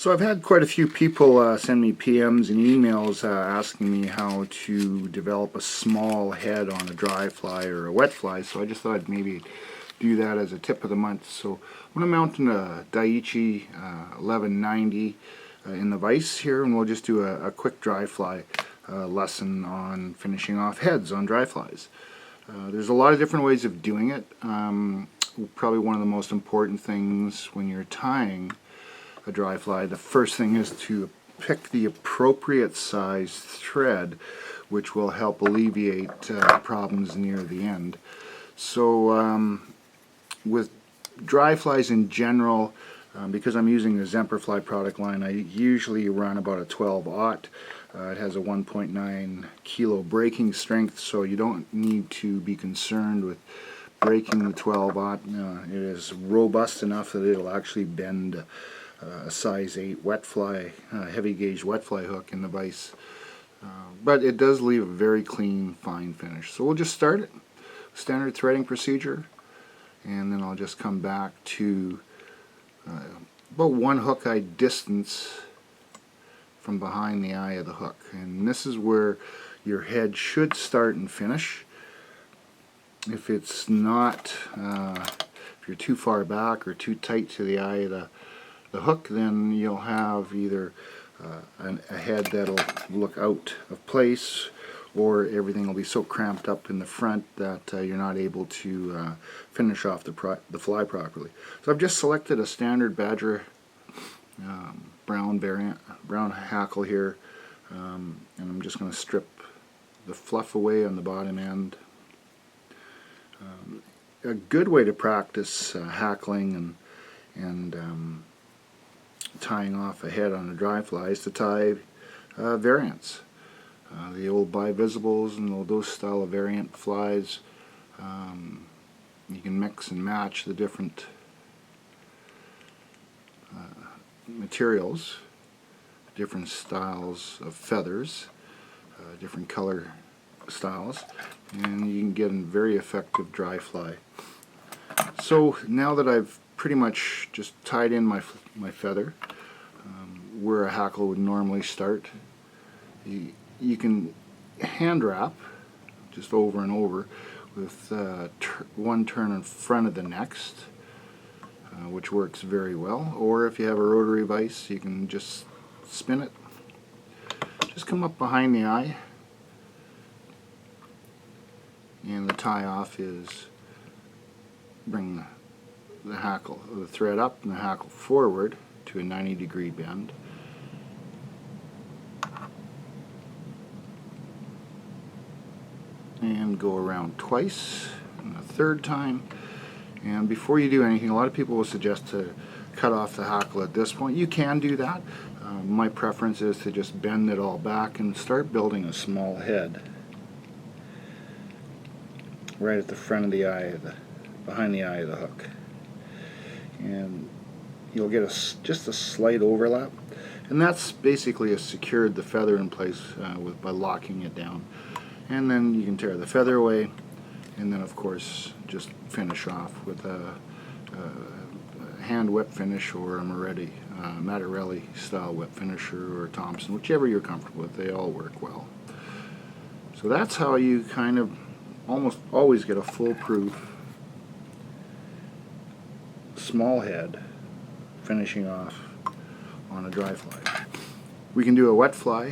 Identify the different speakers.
Speaker 1: So I've had quite a few people send me PMs and emails asking me how to develop a small head on a dry fly or a wet fly, so I just thought I'd maybe do that as a tip of the month. So I'm going to mount a Daiichi 1190 in the vise here, and we'll just do a quick dry fly lesson on finishing off heads on dry flies. There's a lot of different ways of doing it. Probably one of the most important things when you're tying a dry fly, the first thing is to pick the appropriate size thread, which will help alleviate problems near the end. So with dry flies in general, because I'm using the Zemperfly product line, I usually run about a 12-aught. It has a 1.9 kilo breaking strength, so you don't need to be concerned with breaking the 12-aught. It is robust enough that it'll actually bend a size 8 wet fly, heavy gauge wet fly hook in the vise. But it does leave a very clean, fine finish. So we'll just start it. Standard threading procedure, and then I'll just come back to about 1 hook eye distance from behind the eye of the hook. And this is where your head should start and finish. If it's not, if you're too far back or too tight to the eye of the hook, then you'll have either a head that'll look out of place, or everything will be so cramped up in the front that you're not able to finish off the fly properly. So I've just selected a standard Badger brown hackle here, and I'm just going to strip the fluff away on the bottom end. A good way to practice hackling and tying off a head on a dry fly is to tie variants. The old bivisibles and those style of variant flies, you can mix and match the different materials, different styles of feathers, different color styles, and you can get a very effective dry fly. So now that I've pretty much just tied in my feather where a hackle would normally start, you can hand wrap just over and over with one turn in front of the next, which works very well. Or if you have a rotary vise, you can just spin it. Just come up behind the eye, and the tie off is bring the thread up and the hackle forward to a 90-degree bend. And go around twice, and a third time. And before you do anything, a lot of people will suggest to cut off the hackle at this point. You can do that. My preference is to just bend it all back and start building a small head right at the front of the eye, behind the eye of the hook. And you'll get just a slight overlap, and that's basically secured the feather in place by locking it down. And then you can tear the feather away, and then of course just finish off with a hand whip finish or a Mattarelli style whip finisher, or Thompson, whichever you're comfortable with. They all work well. So that's how you kind of almost always get a foolproof small head finishing off on a dry fly. We can do a wet fly.